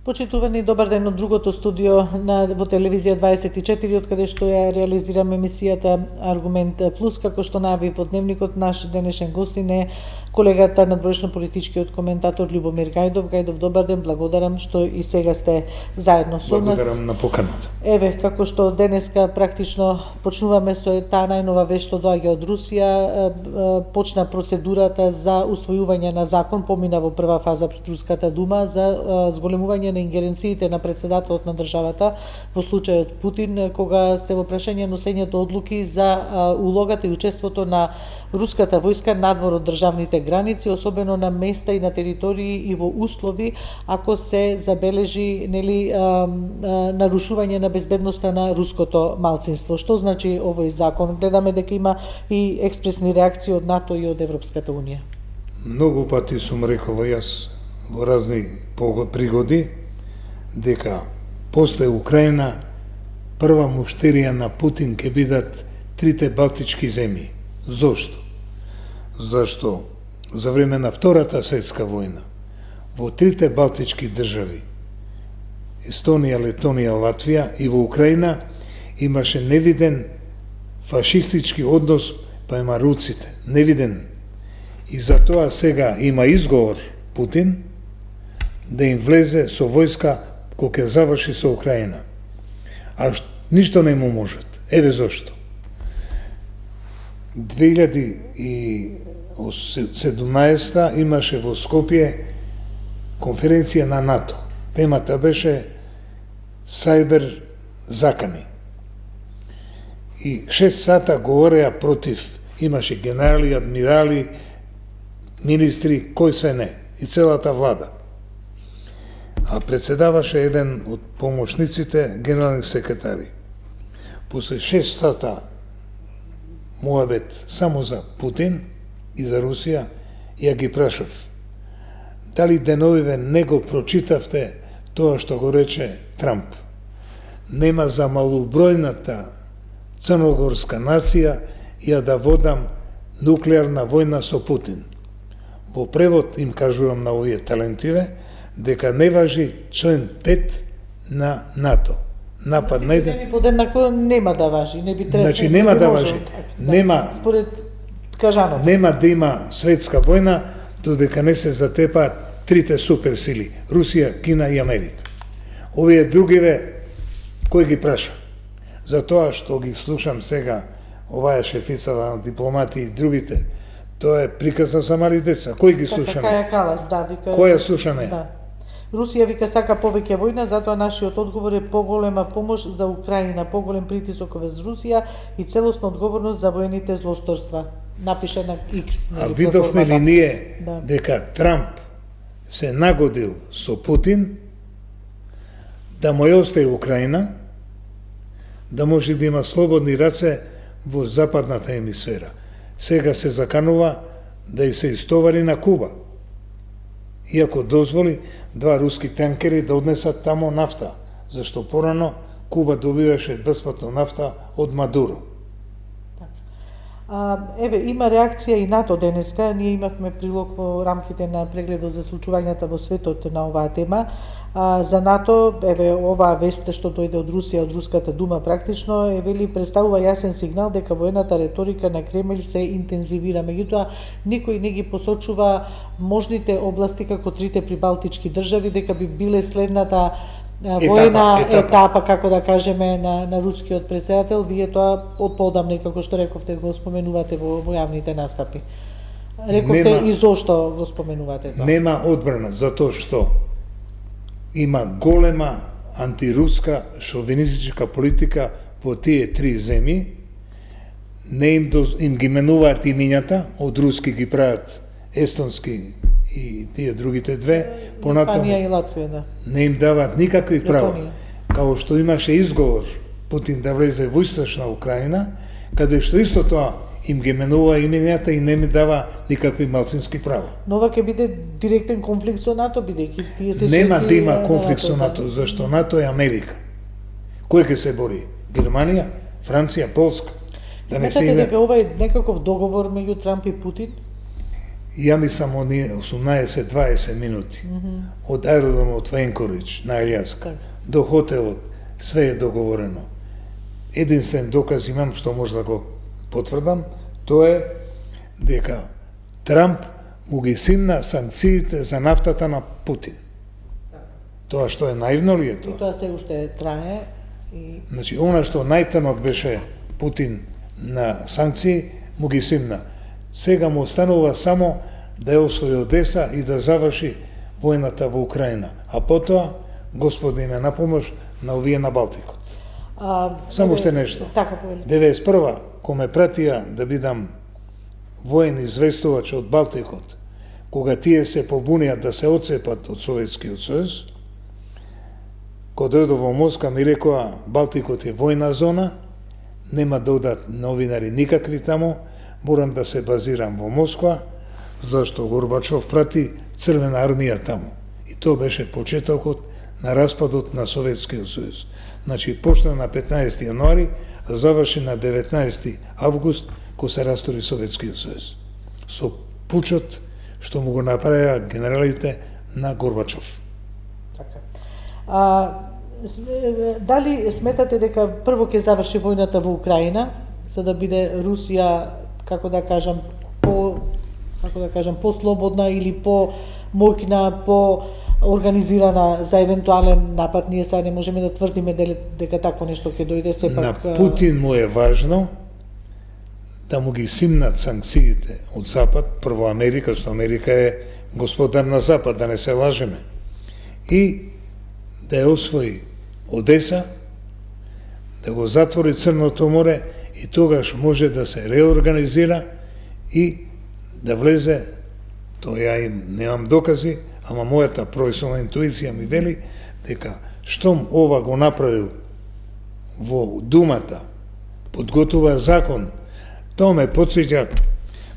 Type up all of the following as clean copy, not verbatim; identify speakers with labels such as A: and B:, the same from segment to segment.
A: Почитувани, добар ден од другото студио во телевизија 24, од каде што ја реализираме емисијата Аргумент Плюс, како што најави во дневникот. Наш денешен гостин е колегата надворешно-политичкиот коментатор Љубомир Гајдов. Гајдов, добар ден, благодарам што и сега сте заедно со нас.
B: Благодарам на поканата.
A: Еве, како што денеска практично почнуваме со таа најнова вест што доаѓа од Русија, почна процедурата за усвојување на закон, помина во прва фаза пред Руската дума за зголемување на ингеренциите на председателот на државата во случајот Путин, кога се во прашање носењето одлуки за улогата и учеството на руската војска надвор од државните граници, особено на места и на територии и во услови ако се забележи нарушување на безбедноста на руското малцинство. Што значи овој закон? Гледаме дека има и експресни реакции од НАТО и од Европската унија.
B: Многу пати сум рекол јас во разни пригоди дека после Украина прва муштерија на Путин ќе бидат трите балтички земји. Зошто? Зашто за време на Втората светска војна во трите балтички држави Естонија, Летонија, Латвија и во Украина имаше невиден фашистички однос према руците, невиден. И затоа сега има изговор Путин да им влезе со војска кога ќе заврши со Украина. А ништо не му можат. Еве зошто. 2017 имаше во Скопје конференција на НАТО. Темата беше Сајбер закани. И 6 сата говореа против, имаше генерали, адмирали, министри, кој све не, и целата влада. А председаваше еден од помошниците, генерални секретари. После 6 сата муабет само за Путин и за Русија, ја ги прашав, дали деновиве не го прочитавте тоа што го рече Трамп? Нема за малобројната црногорска нација ја да водам нуклеарна војна со Путин. Во превод им кажувам на овие талентиве дека не важи член 5 на НАТО. Напад на еден
A: подеднакво нема да важи, не би требало.
B: Значи нема да важи. Нема
A: според кажано.
B: Нема да има светска војна додека не се затепаат трите суперсили: Русија, Кина и Америка. Овие другиве кој ги праша? Затоа што ги слушам сега оваа шефица на дипломати и другите, тоа е приказна за мали деца. Кој ги слуша?
A: Каја Калас, да, вика.
B: Кој ја слуша не?
A: Да. Русија вика сака повеќе војна, затоа нашиот одговор е поголема помош за Украина, поголем притисок врз Русија и целосна одговорност за воените злосторства. Напише на X.
B: А видовме ли ние дека Трамп се нагодил со Путин да му ја остае Украина, да може да има слободни раце во западната емисфера. Сега се заканува да и се истовари на Куба. Иако дозволи 2 руски танкери да однесат тамо нафта, зашто порано Куба добиваше бесплатно нафта од Мадуро.
A: Еве, има реакција и НАТО денеска. Ние имавме прилог во рамките на прегледот за случувањата во светот на оваа тема. За НАТО, еве, оваа вест што дојде од Русија, од Руската дума практично, вели представува јасен сигнал дека воената реторика на Кремљ се интензивира. Меѓутоа, никој не ги посочува можните области како трите прибалтички држави, дека би биле следната војна етапа, како да кажеме, на рускиот председател. Вие тоа од поодамна, како што рековте, го споменувате во јавните настапи. Рековте и зошто го споменувате тоа?
B: Нема одбрана, затоа што има голема антируска шовинистичка политика во тие три земји. Не им ги менуваат имињата, од руски ги прават естонски и тие другите две,
A: понатаму и Латвија, да.
B: Не им даваат никакви права. Као што имаше изговор Путин да влезе во источна Украина, каде што исто тоа им ги менува имињата и не ми дава никакви малцински права.
A: Но ова ќе биде директен конфликт со НАТО, бидејќи тие се
B: нема да има конфликт со НАТО, зашто НАТО е Америка. Кој ќе се бори? Германија, Франција, Полска. Да не се
A: Сметате
B: име.
A: дека ова е некаков договор меѓу Трамп и Путин?
B: Ја мислам оние 18-20 минути од аеродромот во Енкоридж на Алјаска до хотелот, све е договорено. Единствен доказ имам што може да го потврдам, тоа е дека Трамп му ги симна санкциите за нафтата на Путин. Тоа што е наивно ли е
A: И
B: тоа?
A: тоа се уште трае и
B: Значи, она што најтанок беше Путин на санкции, му ги симна. Сега му останува само да ја освои Одеса и да заврши војната во Украина. А потоа, Господ им е на помош на овие на Балтикот. Само уште нешто.
A: Така повели.
B: 91-а, кога ме пратија да бидам воен известувач од Балтикот, кога тие се побунија да се отцепат од Советскиот сојуз, кога дојдов во Москва ми рекоа Балтикот е војна зона, нема да одат новинари никакви тамо, морам да се базирам во Москва, зашто Горбачов прати Црвена армија тамо. И тоа беше почетокот на распадот на Советскиот сојуз. Значи, почна на 15 јануари, а заврши на 19 август, кога се растори Советскиот сојуз. Со пучот што му го направија генералите на Горбачов.
A: Така. Дали сметате дека прво ќе заврши војната во Украина, за да биде Русија, како да кажам, по-слободна или по-моќна, по-организирана за евентуален напад? Ние сега не можеме да тврдиме дека такво нешто ќе дојде сепак.
B: На Путин му е важно да му ги симнат санкциите од Запад, прво Америка, што Америка е господар на Запад, да не се лажеме, и да ја освои Одеса, да го затвори Црното море и тогаш може да се реорганизира и да влезе, тоа ја им немам докази, ама мојата професионална интуиција ми вели дека штом ова го направил во Думата, подготува закон, тоа ме потсеќа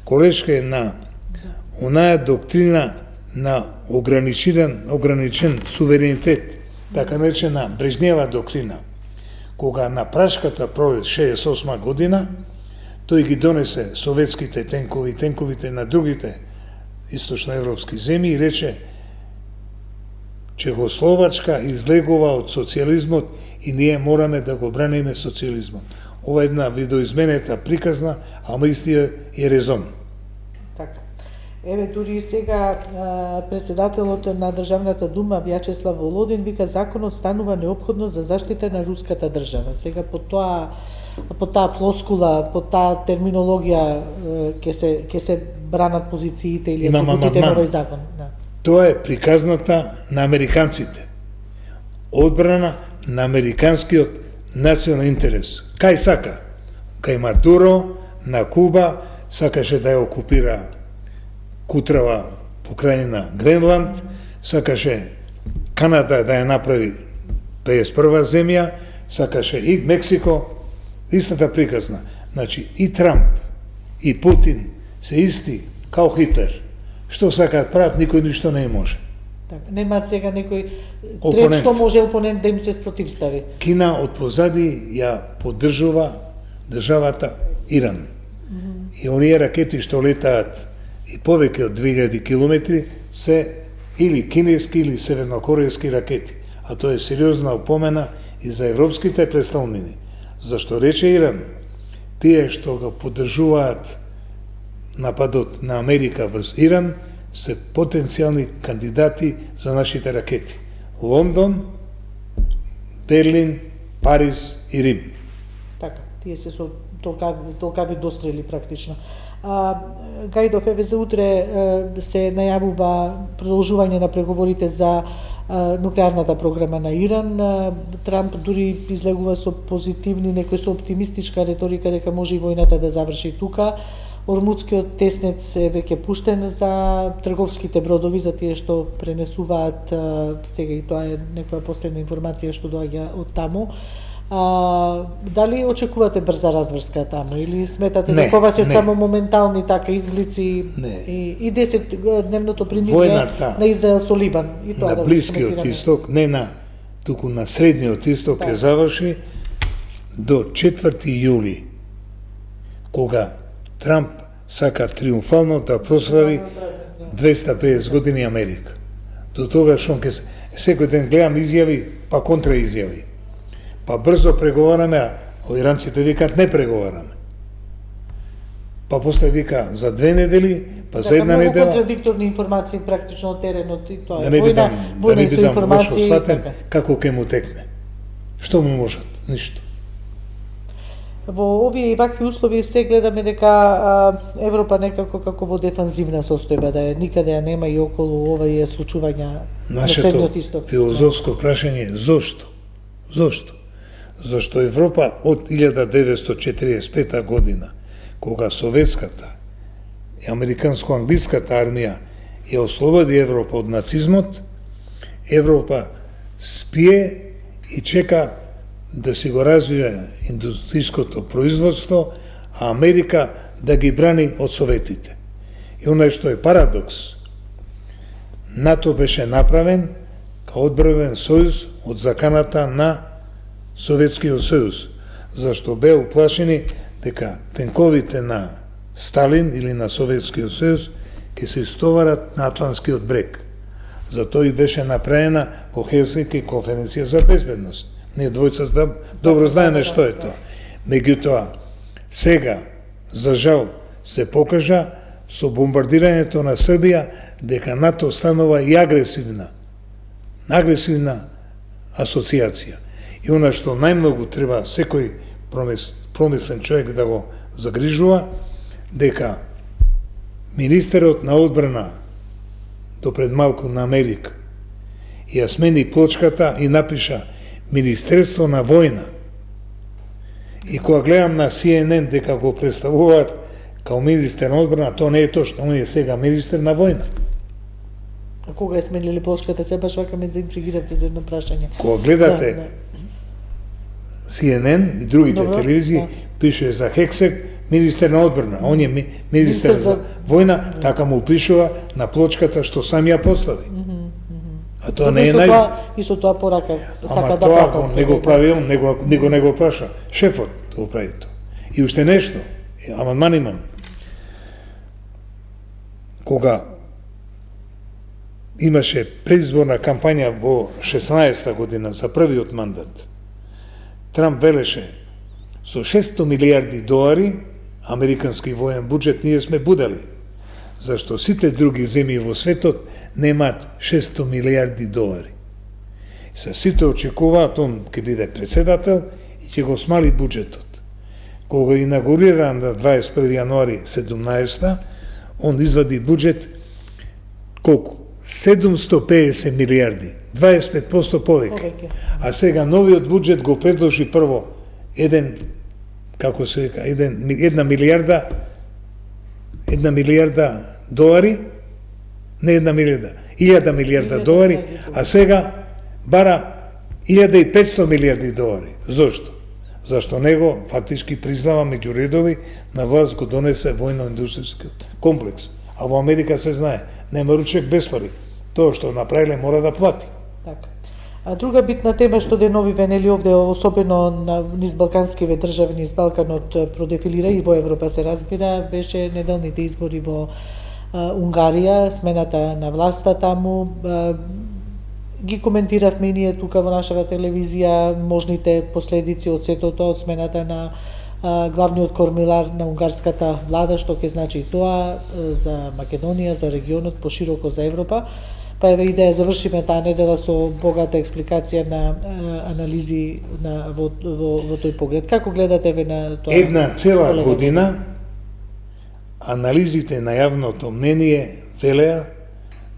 B: колешке на онаја доктрина на ограничен суверенитет, така наречена Брежнева доктрина. Кога на Прашката пролет 68 година, тој ги донесе советските тенкови, тенковите на другите источноевропски земји и рече Чехословачка излегува од социјализмот и ние мораме да го браниме социјализмот. Ова е една видоизменета приказна, ама истија е резон.
A: Така. Еве, дури и сега председателот на Државната дума Вјачеслав Володин вика законот станува неопходно за заштита на руската држава. Сега по таа флоскула, по таа терминологија ќе се бранат позициите или атрибутите на овој закон. Да.
B: Тоа е приказната на американците. Одбрана на американскиот национален интерес. Кај сака? Кај Мадуро на Куба сакаше да ја окупира Кутрава покрајнина Гренланд, сакаше Канада да ја направи 51 земја, сакаше и Мексико, истата приказна. Значи и Трамп и Путин се исти као Хитлер. Што сакаат прават, никој ништо не може.
A: Так, немаат сега некој трет што може опонент да им се спротивстави.
B: Кина од позади ја поддржува државата Иран. И оние ракети што летаат и повеќе од 2000 километри се или кинески или севернокорејски ракети. А тоа е сериозна опомена и за европските представнини. Зашто рече Иран, тие што го поддржуваат нападот на Америка врз Иран се потенцијални кандидати за нашите ракети. Лондон, Берлин, Париз и Рим.
A: Така, тие се со толкави дострели практично. Гајдов, еве за утре се најавува продолжување на преговорите за нуклеарната програма на Иран. Трамп дури излегува со позитивни, некој со оптимистичка реторика дека може и војната да заврши тука. Ормудскиот теснец е веќе пуштен за трговските бродови, за тие што пренесуваат, сега и тоа е некоја последна информација што доаѓа од таму. Дали очекувате брза разврска таму или сметате дека ова се само моментални така изблици и 10-дневното примирие на Израел со Либан и тоа
B: на Блискиот исток, не на туку на Средниот исток ќе заврши до 4 јули, кога Трамп сака триумфално да прослави 250 години Америка. До тогаш он ке секој ден гледам изјави, па контраизјави. Па брзо преговараме, а иранците викаат не преговараме. Па после вика за 2 недели, па за 1 недела.
A: Многу контрадикторни информации практично од теренот и тоа
B: Да не бидам
A: со информации
B: сватен како ќе му текне. Што му можат? Ништо.
A: Во овие и вакви услови се гледаме дека Европа некако како во дефанзивна состојба, да никаде ја нема и околу овие случувања на Средниот Исток.
B: Филозофско прашање е зошто? Зошто? Зашто Европа од 1945 година, кога советската и американско-англиската армија ја ослободи Европа од нацизмот, Европа спие и чека да си го развија индустријското производство, а Америка да ги брани од советите. И оној што е парадокс, НАТО беше направен као одбранбен сојуз од заканата на Советскиот сојуз, зашто беа уплашени дека тенковите на Сталин или на Советскиот сојуз ќе се истоварат на Атлантскиот брег. Затоа и беше направена во Хелсинки конференција за безбедност. Ние двојца добро знаеме што е тоа. Меѓутоа, сега, за жал, се покажа со бомбардирањето на Србија дека НАТО станува и агресивна асоциација. И она што најмногу треба секој промислен човек да го загрижува, дека министерот на одбрана до пред малку на Америка ја смени плочката и напиша Министерство на војна. И кога гледам на CNN дека го представуваат као министер на одбрана, тоа не е точно, он е сега министер на војна.
A: А кога е сменили плочката, се баш вака ме заинтригиравте за едно прашање.
B: Кога гледате CNN и другите телевизии, пише за Хексек министер на одбрана, он е министер за војна, така му пишува на плочката што сам ја постави. А тоа не е
A: И со тоа порака сака да
B: платат. Ама тоа не го прави он, него не го праша. Шефот го прави тоа. И уште нешто, амандман имам. Кога имаше предизборна кампања во 16-та година за првиот мандат, Трамп велеше со 600 милиарди долари американски воен буџет ние сме будали, зашто сите други земји во светот немаат 600 милиарди долари. Се сите очекуваат он ќе биде председател и ќе го смали буџетот. Кога инаугурира на 21 јануари 17-та, он извади буџет колку? 750 милиарди, 25% повеќе. А сега новиот буџет го предложи прво една милиарда долари, не 1 милиарда, 1000 милиарда долари, а сега бара 1500 милиарди долари. Зошто? Зашто него фактички признава меѓу редови на власт го донесе војно-индустријскиот комплекс. А во Америка се знае, нема ручек без пари. Тоа што направиле мора да плати.
A: Така. А друга битна тема што денови венели овде, особено низ балканскиве држави, низ Балканот продефилира и во Европа се разбира, беше неделните избори во Унгарија, смената на власта таму. Ги коментиравме и ние тука во нашата телевизија можните последици од сето тоа, од смената на главниот кормилар на унгарската влада, што ќе значи тоа за Македонија, за регионот, пошироко за Европа. Па еве и да ја завршиме таа недела со богата експликација на анализи во тој поглед. Како гледате ве на тоа?
B: Една цела година анализите на јавното мнение велеа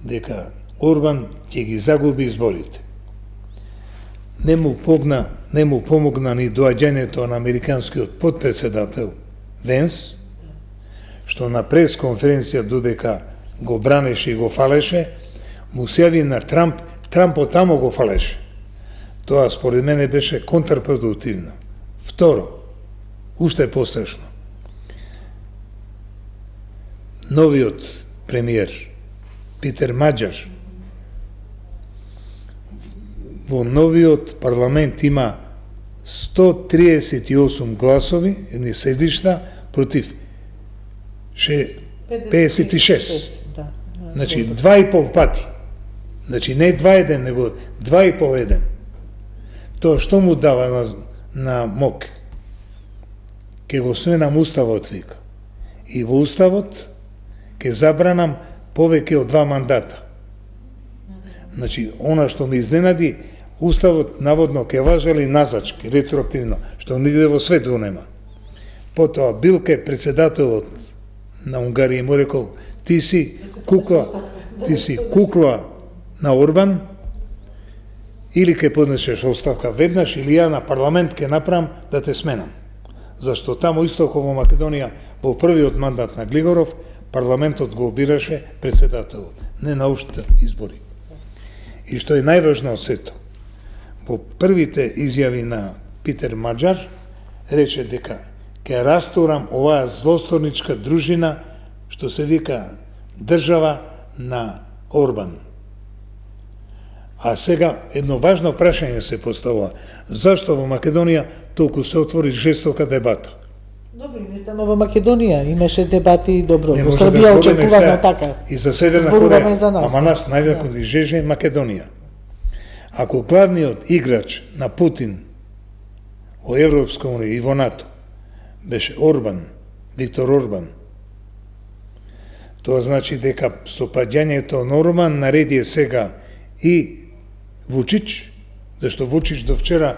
B: дека Орбан ќе ги загуби изборите. Не му помогна ни доаѓањето на американскиот подпредседател Венс, што на пресконференција додека го бранеше и го фалеше, му се јави на Трамп отамо го фалеше. Тоа според мене беше контрпродуктивно. Второ, уште пострашно. Новиот премиер Питер Маџар во новиот парламент има 138 гласови, едни седишта, против 56.
A: Да.
B: Значи, 2,5 пати. Значи, не 2-1, него 2,5-1. Тоа што му дава на МОК? Ке го сменам уставот, вика. И во уставот ке забранам повеќе од 2 мандата. Значи, она што ме изненади, уставот наводно ке важели назачки, ретроактивно, што нигде во свет го нема. Потоа Билке, председателот на Унгарија, му рекол, ти си кукла на Орбан, или ке поднесеш оставка веднаш, или ја на парламент ке направам да те сменам. Зашто таму исто како во Македонија, во првиот мандат на Глигоров, парламентот го обираше председателот, не на уште избори. И што е најважно од сето, во првите изјави на Питер Маџар, рече дека ќе растурам оваа злосторничка дружина, што се вика држава на Орбан. А сега едно важно прашање се поставува. Зашто во Македонија толку се отвори жестока дебата?
A: Добро, не само во Македонија, имаше дебати добро.
B: Не
A: Во
B: може
A: Србија
B: да
A: очекувано така.
B: И за Северна
A: Зборуваме
B: Кореја,
A: за нас.
B: ама нас највеќе ги жеже Македонија. Ако главниот играч на Путин во Европска унија и во НАТО беше Орбан, Виктор Орбан, тоа значи дека со паѓањето на Орбан нареди е сега и Вучич, зашто Вучич до вчера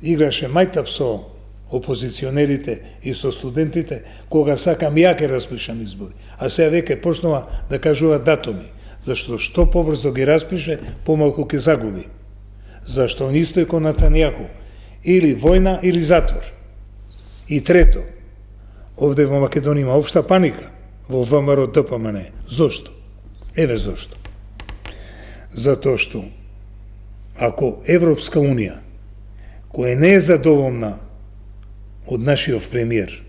B: играше мајтап со опозиционерите и со студентите, кога сакам ја ке распишам избори. А сега веќе почнува да кажува датуми, зашто што побрзо ги распише, помалку ќе загуби. Зашто он исто е ко Натанијаху, или војна или затвор. И трето, овде во Македонија има општа паника во ВМРО ДПМН. Зошто? Еве зошто. Затоа што ако Европска унија, која не е задоволна од нашиот премиер,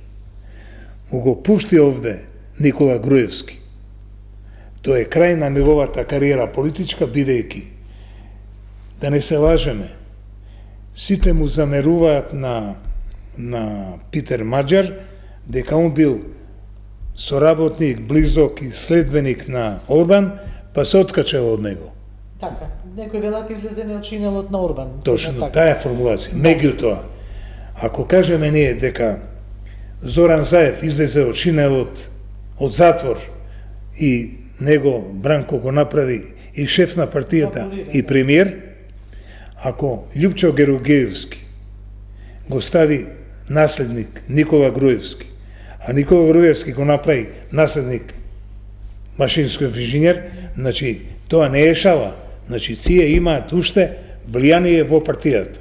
B: му го пушти овде Никола Груевски, тоа е крај на неговата кариера политичка, бидејќи, да не се лажеме, сите му замеруваат на Питер Маџар дека он бил соработник, близок и следбеник на Орбан, па се откачал од него.
A: Така, некој велат излезене од шинелот на Орбан.
B: Точно, таа формулација. Меѓутоа, ако кажеме ние дека Зоран Заев излезе од шинелот, од затвор, и него Бранко го направи и шеф на партијата и премиер, ако Љупчо Георгиевски го стави наследник Никола Груевски, а Никола Груевски го направи наследник машинскиот инженер, значи тоа не е шала. Значи тие имаат уште влијание во партијата.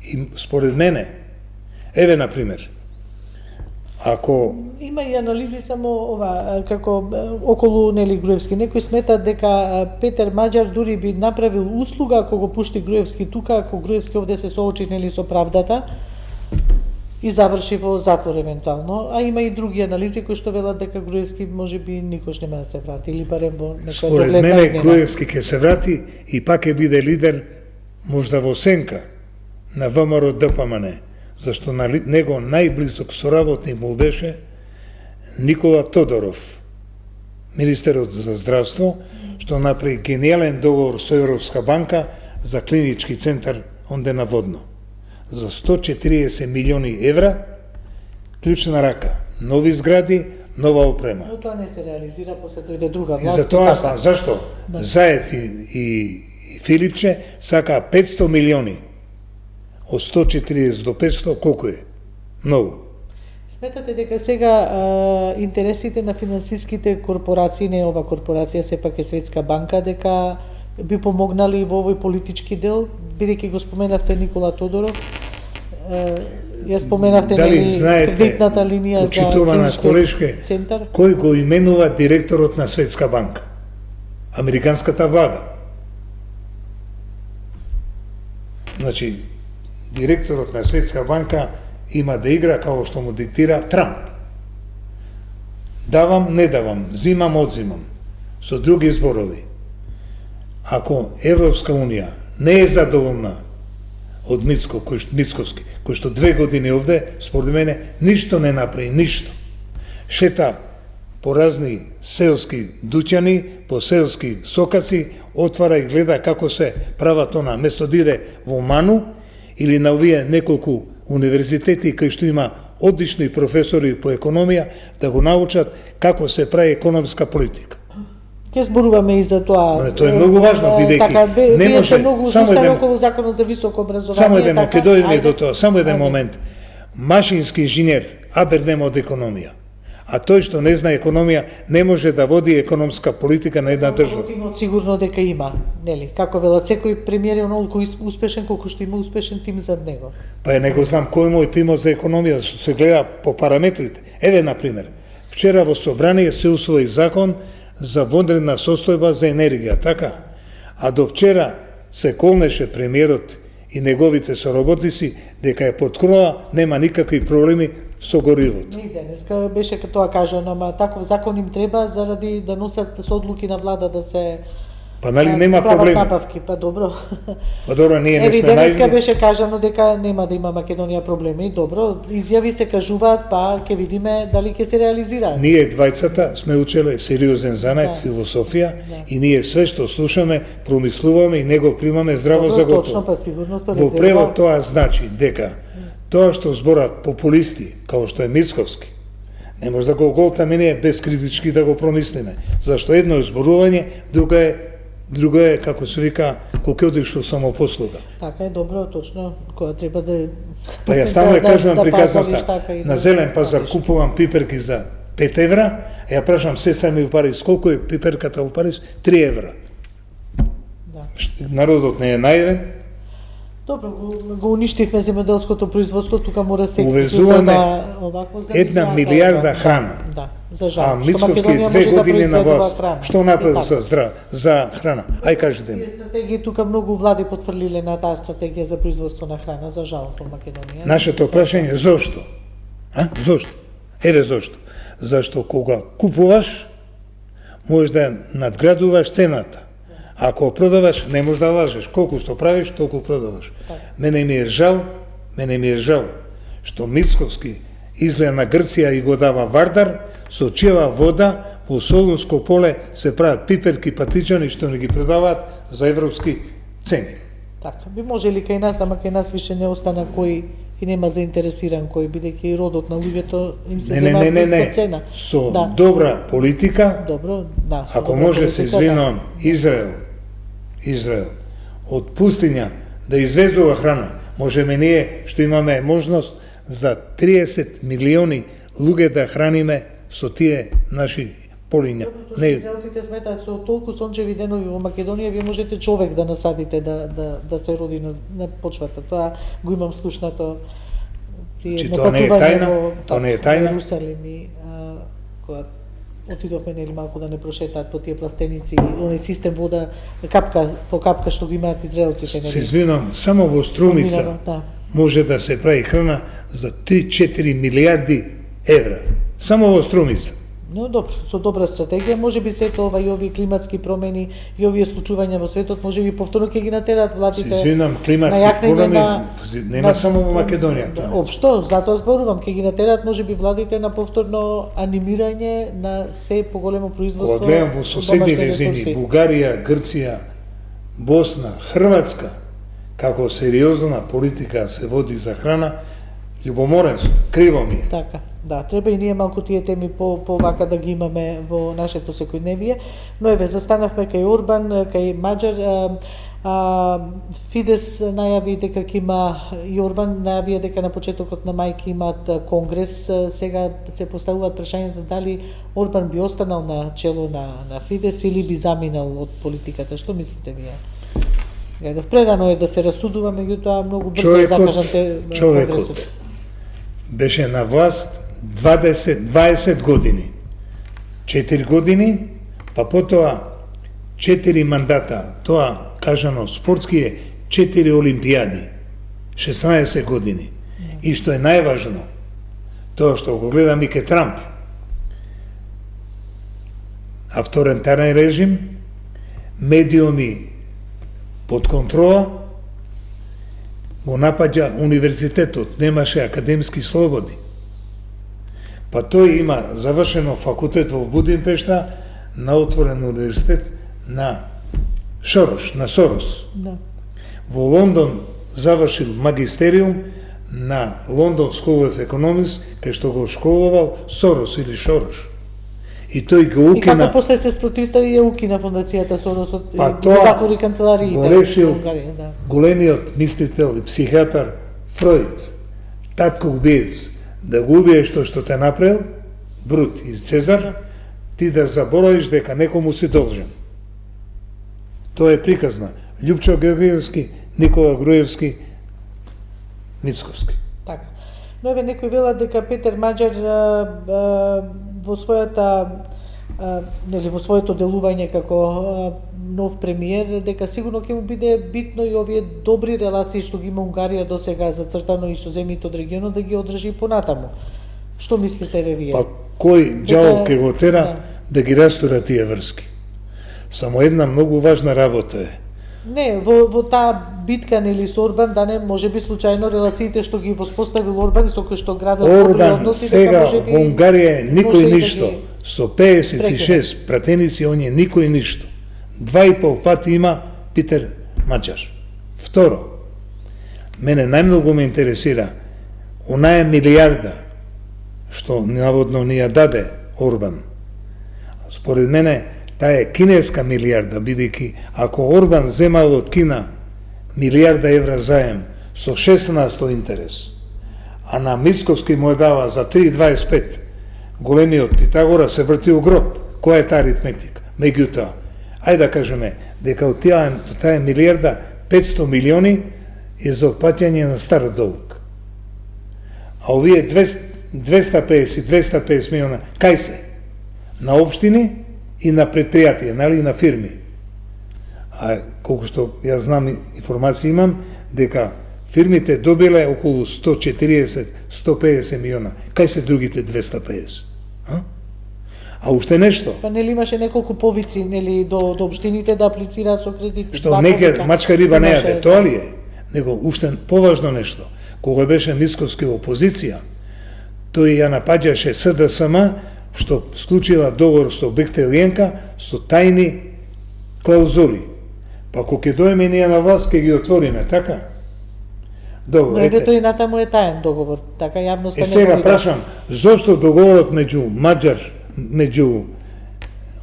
B: И според мене, еве на пример, ако
A: има и анализи само ова како околу нели Груевски, некои сметат дека Петер Маџар дури би направил услуга ако го пушти Груевски тука, ако Груевски овде се соочи нели со правдата и заврши во затвор евентуално, а има и други анализи кои што велат дека Груевски можеби никош нема да се врати или барем во некоја
B: според
A: догледна
B: мене
A: иднина.
B: Груевски ќе се врати и пак ќе биде лидер можда во сенка на ВМРО ДПМН, зашто на него најблизок соработник му беше Никола Тодоров, министерот за здравство, што направи гениален договор со Европска банка за клинички центар онде на Водно. За 140 милиони евра, клучна рака, нови згради, нова опрема.
A: Но тоа не се реализира, после дојде друга
B: И
A: власт.
B: за тоа,
A: така.
B: зашто?
A: Да.
B: Заев и Филипче сака 500 милиони. Од 140 до 500, колку е? Многу.
A: Сметате дека сега интересите на финансиските корпорации, не ова корпорација, сепак е Светска банка, дека би помогнали во овој политички дел, бидејќи го споменавте Никола Тодоров, ја споменавте
B: Дали знаете,
A: кредитната линија за
B: почитувана колешке,
A: клинички центар.
B: кој го именува директорот на Светска банка? Американската влада. Значи, директорот на Светска банка има да игра како што му диктира Трамп. Давам, не давам, зимам, одзимам. Со други зборови, ако Европска унија не е задоволна од Мицковски, кој што 2 години овде, според мене, ништо не направи, ништо. Шета по разни селски дуќани, по селски сокаци, отвара и гледа како се прават она, место да иде во Ману или на овие неколку универзитети кај што има одлични професори по економија, да го научат како се прави економска политика.
A: Ке зборуваме и за тоа.
B: Тоа е многу важно, бидејќи
A: не може многу уште околу законот за високо образование.
B: Само еден, ќе дојдеме до тоа, само еден момент. Машински инженер, абер нема од економија. А тој што не знае економија не може да води економска политика на една држава.
A: Тимот сигурно дека има, нели? Како велат секој премиер е онолку успешен колку што има успешен тим зад него.
B: Па не го знам кој мој тимот за економија, што се гледа по параметрите. Еве на пример, вчера во собрание се усвои закон за вонредна состојба за енергија, така? А до вчера се колнеше премиерот и неговите соработници дека е подкрова, нема никакви проблеми со горивото.
A: И денеска беше тоа кажано, ама таков закон им треба заради да носат со одлуки на влада да се
B: Па нали нема проблеми.
A: Напавки, па добро.
B: Па добро, ние не сме наивни.
A: Денеска беше кажано дека нема да има Македонија проблеми. Добро, изјави се кажуваат, па ќе видиме дали ќе се реализираат.
B: Ние двајцата сме учеле сериозен занет, философија, и ние све што слушаме, промислуваме и него примаме здраво за готово.
A: Точно, па сигурно со
B: Во превод тоа значи дека тоа што зборат популисти, као што е Мицковски, не може да го оголтаме ние без критички да го промислиме. Зашто едно е зборување, друго е, како се вика, кокетишко самопослуга.
A: Така е, добро, точно, која треба да...
B: Па ја стално ја кажувам приказната, на зелен пазар купувам пиперки за 5 евра, а ја прашам сестра ми во Париз, колку е пиперката во Париз? 3 евра. Народот не е наивен.
A: Добро, го уништивме земјоделското производство, тука мора се
B: увезуваме 1 милиарда храна.
A: Да, за жал.
B: А Мицковски 2 години на власт. Што направи за храна? Ај кажете ми.
A: Стратегија тука многу влади потврлиле на таа стратегија за производство на храна, за жал во Македонија.
B: Нашето прашање е зошто? Зошто? Еве зошто. Зашто кога купуваш, можеш да надградуваш цената. Ако продаваш, не можеш да лажеш. Колку што правиш, толку продаваш. Мене ми е жал, што Мицковски излеа на Грција и го дава Вардар, со чела вода во Солунско поле се прават пиперки, патичани што не ги продаваат за европски цени.
A: Така, би можели кај нас, ама кај нас више не остана кој и нема заинтересиран кој, бидејќи и родот на луѓето им се зема без цена.
B: Со добра политика,
A: добро, да,
B: ако може се извинувам, Израел, од пустиња да извезува храна, можеме ние што имаме можност за 30 милиони луѓе да храниме со тие наши полиња.
A: Израелците сметаат со толку сончеви денови во Македонија, вие можете човек да насадите да се роди на почвата. Тоа го имам слушнато при
B: тоа не е тајна, тоа не е тајна.
A: Иерусалим и кога отидовме нели малку да не прошетаат по тие пластеници и оној систем вода капка по капка што го имаат израелците.
B: Се извинам, само во Струмица може да се прави храна за 3-4 милиарди евра. Само во Струмица.
A: Но добро, со добра стратегија, можеби сето ова и овие климатски промени и овие случувања во светот, можеби повторно ќе ги натераат владите.
B: Се извинам, климатски промени нема само во Македонија.
A: Општо, затоа зборувам, ќе ги натераат можеби владите на повторно анимирање на се поголемо производство.
B: Кога гледам во соседните земји, Бугарија, Грција, Босна, Хрватска, како сериозна политика се води за храна, љубоморен сум, криво ми е.
A: Така. Да, треба и ние малку тие теми по вака да ги имаме во нашето секојдневие, но еве застанавме кај Орбан, кај Маџар, Фидес најави дека ќе има и Орбан најави дека на почетокот на мај ќе имаат конгрес, сега се поставуваат прашањето дали Орбан би останал на чело на Фидес или би заминал од политиката. Што мислите вие? Прерано е да се расудува, меѓутоа многу брзо закажанте
B: човекот беше на власт 20 години. 4 години, па потоа 4 мандата. Тоа, кажано спортски е 4 олимпијади. 16 години. И што е најважно, тоа што го гледам и ке Трамп, авторитарен режим, медиуми под контрола, го напаѓа универзитетот, немаше академски слободи. Па тој има завршено факултет во Будимпешта, на отворен универзитет на Сорос.
A: Да.
B: Во Лондон завршил магистериум на London School of Economics, кај што го школувал Сорос или Шорош. И тој го
A: И
B: укина.
A: како после се спротивстави ја укина фондацијата Соросот,
B: Па
A: го
B: тоа
A: затвори канцелариите.
B: го решил
A: во Унгарија, да.
B: големиот мислител и психијатар Фройд, татко убиец, да го убие што те направил, Брут и Цезар, ти да заборавиш дека некому си должен. Тоа е приказна. Љупчо Георгиевски, Никола Груевски, Мицковски.
A: Така. Но еве некои велат дека Петер Маџар во својата нели во своето делување како нов премиер, дека сигурно ќе му биде битно и овие добри релации што ги има Унгарија досега зацртано и со земјите од регионот да ги одржи понатаму. Што мислите вие?
B: Па кој џавол ќе го тера да ги растура тие врски? Само една многу важна работа е.
A: Не, во таа битка нели со Орбан, да не можеби случајно релациите што ги воспоставил Орбан и со кои што градат добри
B: Орбан
A: односи,
B: сега
A: можеби
B: во Унгарија никој
A: може и да
B: ништо.
A: ги
B: Со 56 пратеници он е никој ништо. 2,5 пати има Питер Маџар. Второ, мене најмногу ме интересира онаа милијарда што наводно ни ја даде Орбан. Според мене таа е кинеска милијарда, бидејќи ако Орбан земал од Кина милијарда евра заем со 16% интерес, а на Мицковски му е дава за 3,25, големиот Питагора се врти у гроб. Која е таа аритметика? Меѓутоа, ајде да кажеме дека од таа милијарда 500 милиони е за отпаќање на стар долг. А овие 250 милиона, кај се? На општини и на предпријатија, нали, и на фирми. А колку што ја знам, информација имам, дека фирмите добиле околу 140-150 милиона. Кај се другите 250? А уште нешто.
A: Па нели имаше неколку повици нели до општините да аплицираат со кредити.
B: Што неќе мачка риба не јаде, тоа ли е? Него уште поважно нешто. Кога беше Мицковски во опозиција, тој ја напаѓаше СДСМ што склучила договор со Бехтелиенка со тајни клаузули. Па кога ќе дојме ние на власт, ќе ги отвориме, така? Добро,
A: Но еве тој натаму е таен договор, така јавноста не
B: сега
A: го види.
B: прашам, зошто договорот меѓу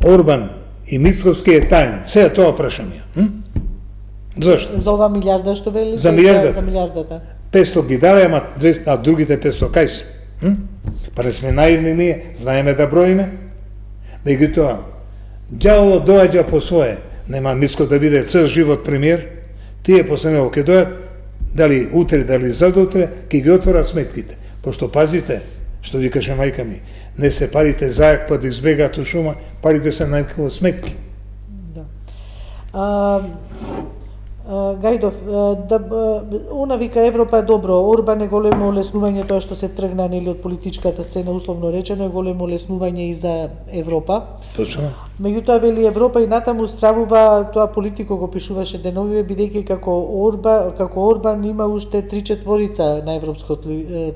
B: Орбан и Мицковски е таен? Сега тоа прашам ја. Зошто?
A: За ова милијарда што вели?
B: За милијардата.
A: За милијардата.
B: 500 ги даде, ама другите 500 кај се? Па не сме наивни ние, знаеме да броиме. Меѓутоа, ѓаволот доаѓа по свое. Нема Мицко да биде цел живот премиер. Тие после него ќе дојат, дали утре, дали задутре, ќе ги отворат сметките. Пошто пазите, што ви каже мајка ми, не се парите зајак па да избегаат у шума, парите се најкаво сметки.
A: Да. Гајдов, она вика Европа е добро, Орбан е големо олеснување тоа што се тргна нели од политичката сцена, условно речено е големо олеснување и за Европа.
B: Точно.
A: Меѓутоа вели Европа и натаму стравува, тоа политико го пишуваше деновиве, бидејќи како Орбан има уште 3/4 на европско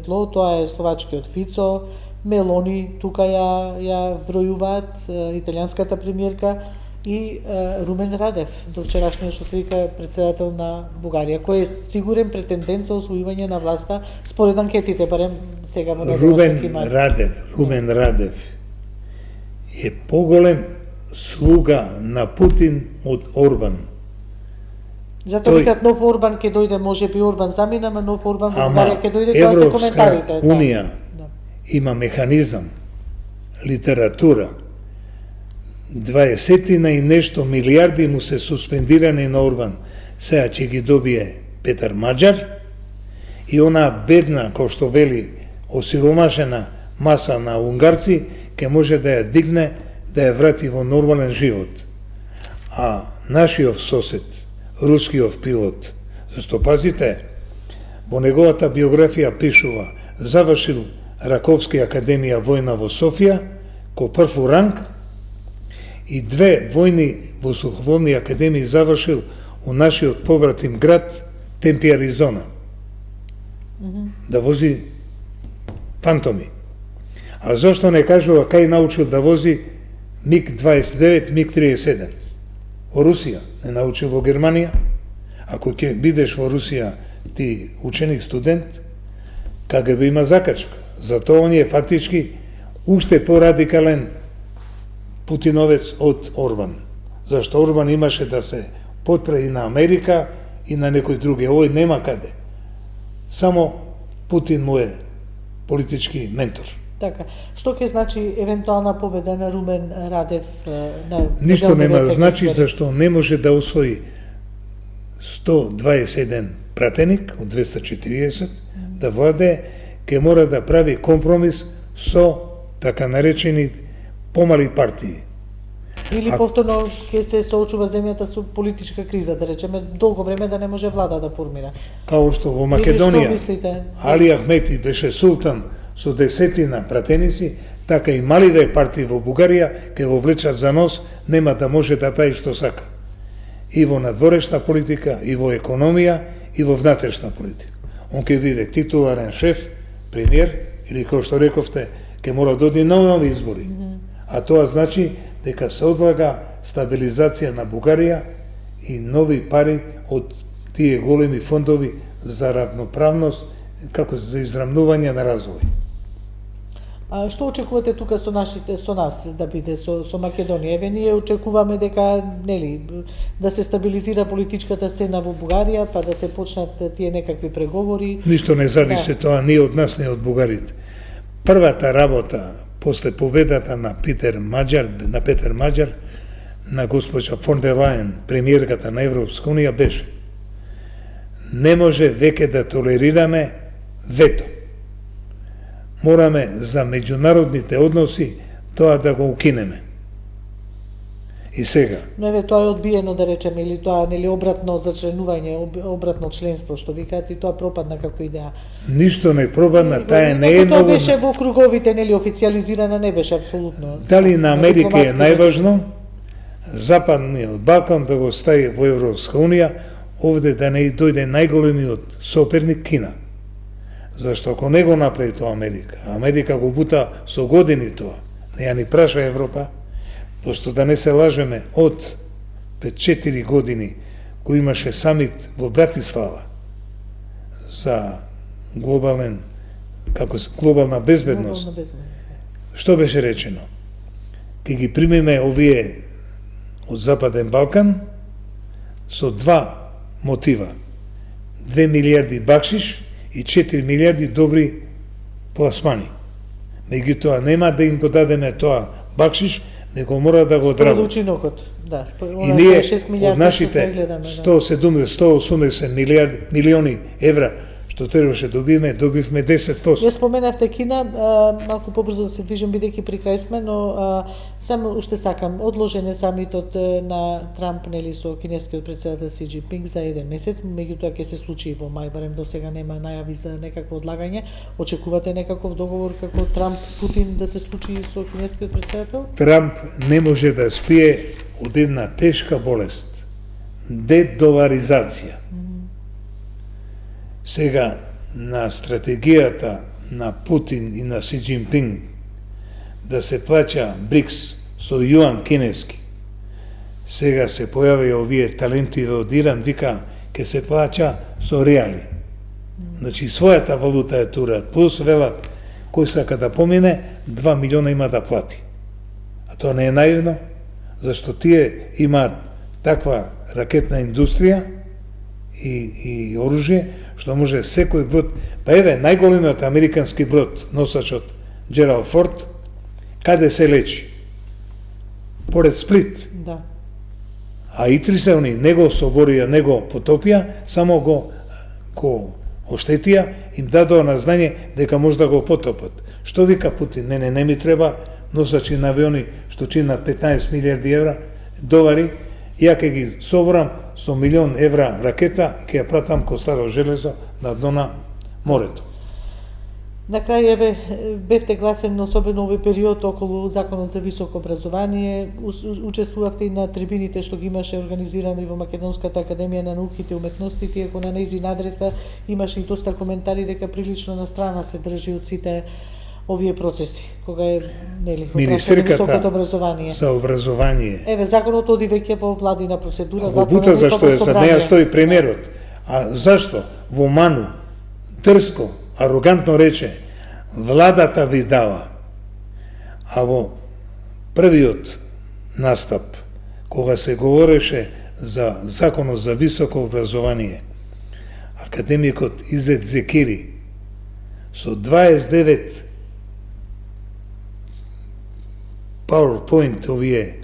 A: тло, тоа е словачкиот Фицо, Мелони, тука ја вбројуваат, италијанската премиерка, и Румен Радев, до вчерашниот што се вика председател на Бугарија, кој е сигурен претендент за освојување на власта според анкетите, барем сега во
B: Румен Радев е поголем слуга на Путин од Орбан.
A: Затоа викат нов Орбан ќе дојде, можеби Орбан замина, ама нов Орбан во Бугарија ќе дојде, тоа се коментарите.
B: Европска Унија има механизам, литература, 20 и нешто милијарди му се суспендирани на Орбан. Сега ќе ги добие Петар Маџар и она бедна, кој што вели, осиромашена маса на унгарци, ќе може да ја дигне, да ја врати во нормален живот. А нашиот сосед, рускиот пилот, зашто пазите, во неговата биографија пишува, завршил Раковски академија војна во Софија, ко прв ранг, и 2 војни во суховолни академии завршил у нашиот побратим град Темпи, Аризона. да вози фантоми. А зошто не кажува кај научил да вози МиГ-29, МиГ-37? Во Русија, не научил во Германија. Ако ќе бидеш во Русија ти ученик, студент, КГБ има закачка. Затоа он е фактички уште порадикален путиновец од Орбан. Зашто Орбан имаше да се потпре и на Америка и на некој други. Овој нема каде. Само Путин му е политички ментор.
A: Така, што ќе значи евентуална победа на Румен Радев на
B: Ништо нема да значи, зашто не може да освои 121 пратеник од 240, да владе, ќе мора да прави компромис со така наречени помали партии.
A: Или повторно ќе се соочува земјата со политичка криза, да речеме, долго време да не може влада да формира.
B: Као што во Македонија, Али Ахмети беше султан со десетина пратеници, така и малите партии во Бугарија ќе го влечат за нос, нема да може да прави што сака. И во надворешна политика, и во економија, и во внатрешна политика. Он ќе биде титуларен шеф, премиер, или кој што рековте, ќе мора да оди нови избори. А тоа значи дека се одлага стабилизација на Бугарија и нови пари од тие големи фондови за равноправност, како за израмнување на развој.
A: А што очекувате тука со нас да биде со Македонија? Еве ние очекуваме дека да се стабилизира политичката сцена во Бугарија, па да се почнат тие некакви преговори.
B: Ништо не зависи тоа ни од нас, ни од бугарите. Првата работа после победата на Петер Маџар, на госпоđа фон дер Лајен, премиерката на Европска унија, беше: не може веќе да толерираме вето. Мораме за меѓународните односи тоа да го укинеме. И сега.
A: Но еве тоа е одбиено, да речеме, или тоа обратно за членување, обратно членство, што викаат, и тоа пропадна како идеја.
B: Ништо не пропадна, таа не е
A: многу. Тоа беше во круговите, официализирана не беше апсолутно.
B: Дали на Америка е најважно Западниот Балкан да го стави во Европска унија, овде да не дојде најголемиот соперник Кина. Зашто ако не го направи тоа Америка го бута со години тоа. Не ја ни праша Европа, пошто да не се лажеме, од 5-4 години кој имаше самит во Братислава за глобална безбедност, што беше речено? Ке ги примеме овие од Западен Балкан со два мотива: 2 милиарди бакшиш и 4 милиарди добри пласмани. Меѓутоа нема да им го дадеме тоа бакшиш, него мора да го одработи.
A: Според учинокот, да.
B: И ние од нашите 180 милиони евра што требаше добивме 10%.
A: Ја споменавте Кина, малку побрзо да се движам бидејќи при крај сме, но само уште сакам, одложен е самитот на Трамп со кинескиот претседател Си Џинпинг за 1 месец, меѓутоа ќе се случи во мај, барем до сега нема најави за некакво одлагање. Очекувате некаков договор како Трамп Путин да се случи со кинескиот претседател?
B: Трамп не може да спие од една тешка болест, дедоларизација. Сега, на стратегијата на Путин и на Си Џинпинг да се плаќа БРИКС со јуан кинески, сега се појавија овие таленти од Иран, вика, ке се плаќа со реали. Значи, својата валута е турат, плюс велат, кој сака да помине, 2 милиона има да плати. А тоа не е наивно, зашто тие имаат таква ракетна индустрија и оружје, што може секој брод, па еве, најголемиот американски брод, носачот Джералд Форд, каде се лечи? Поред Сплит.
A: Да.
B: А и три се они не го соборија, не го потопија, само го оштетија, им дадоа на знање дека може да го потопат. Што вика Путин? Не ми треба носачи на авиони што чинат 15 милиарди долари, ја ќе ги соборам со 1 милион евра ракета и ќе ја пратам ко старо железо на дно на морето.
A: На крај, еве, бевте гласен, особено овој период, околу Законот за високо образование, учествувавте и на трибините што ги имаше организирани во Македонската академија на науките и уметностите, иако на нејзина адреса имаше и доста коментари дека прилично на страна се држи од сите овие процеси, кога е, нели,
B: Министерката
A: образование.
B: За образование.
A: Еве, законот оди веќе во владина процедура,
B: во бута зашто е, за неја стои премиерот. А зашто? Во ману, трско, арогантно рече, владата ви дава. А во првиот настап, кога се говореше за Законот за високо образование, академикот Изет Зекири со 29 PowerPoint овие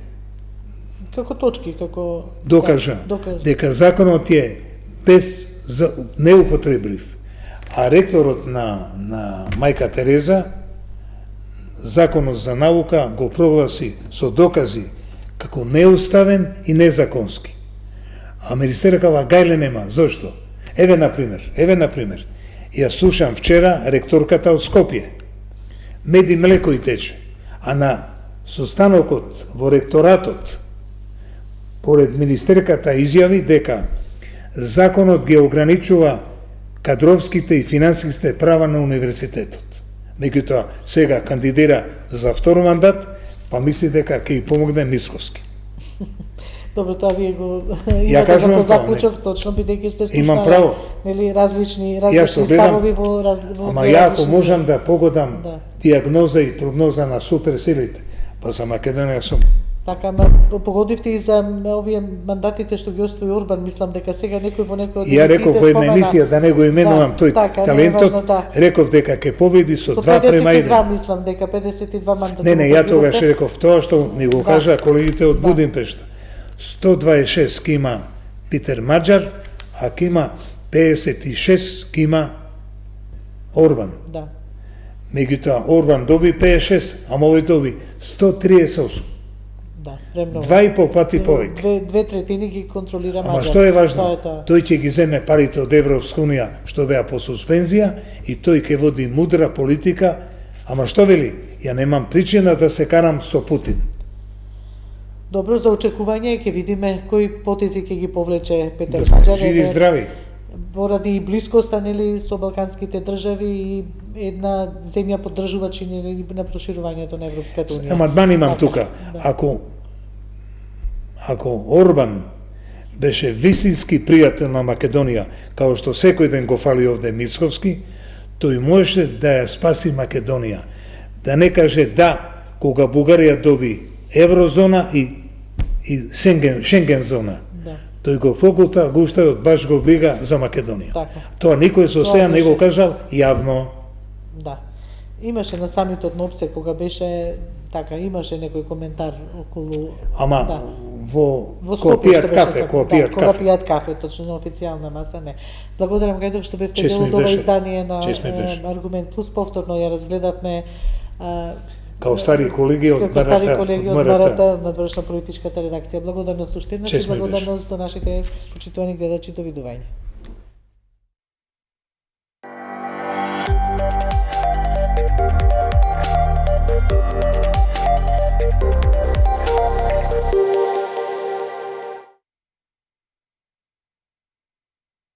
A: како точки, како
B: докажа дека законот е без неупотреблив. А ректорот на Мајка Тереза Законот за наука го прогласи со докази како неуставен и незаконски. А министеркава гајле нема. Зошто? Еве на пример. Ја слушам вчера ректорката од Скопје. Мед и млеко и тече. А на состанокот во ректоратот поред министерката изјави дека законот ги ограничува кадровските и финансиските права на универзитетот. Меѓутоа, сега кандидира за втор мандат, па мисли дека ќе ги помогне Мисковски.
A: Добро, тоа вие го
B: ја кажувам
A: по заклучок, точно бидејќи сте слушнали,
B: имам право.
A: Нели, различни ставови во
B: Ама ја ако можам да погодам диагноза и прогноза на суперсилите, па за Македонија сум.
A: Така, погодивте и за овие мандатите што ги освои Орбан, мислам дека сега некој во некој од
B: ја реков во една емисија, да не го именувам тој талентот, реков дека ќе победи со 2-1.
A: 52, мислам дека 52 мандати.
B: Не, ја тогаш реков тоа што ми го кажа колегите од Будимпешта. 126 ки има Питер Маџар, а ки има 56 ки има Орбан.
A: Да.
B: Меѓутоа Орбан доби 56, а овој доби 138.
A: Да, премногу.
B: 2,5 пати повеќе.
A: Две третини ги контролира Маџар.
B: Ама што е важно? Тој ќе ги земе парите од Европска унија што беа по суспензија и тој ќе води мудра политика. Ама што вели? Ја немам причина да се карам со Путин.
A: Добро, за очекување ќе видиме кои потези ќе ги повлече Петер
B: Да сме
A: Маџар.
B: живи и здрави.
A: Поради и блискоста, нели, со балканските држави и една земја поддржувачи, нели, на проширувањето на Европската унија.
B: Амандман имам тука.
A: Да.
B: Ако Орбан беше вистински пријател на Македонија, као што секој ден го фали овде Мицковски, тој можеше да ја спаси Македонија. Да не каже да, кога Бугарија доби еврозона и Шенген зона.
A: Да.
B: Тој го покута, го уштавот, баш го брига за Македонија.
A: Така.
B: Тоа никој со сега не го кажал јавно.
A: Да. Имаше на самитот на ОПСЕ, кога беше така, имаше некој коментар околу...
B: Ама
A: да.
B: во Кога
A: пијат кафе, точно на официјална маса, не. Благодарам Гајдов што бевте дел од ова издание на Аргумент Плюс. Повторно ја разгледавме
B: као стари колеги од
A: МРТ, надворешно политичката редакција. Благодарност уште еднаш и благодарност до нашите почитувани гледачи. Довидување.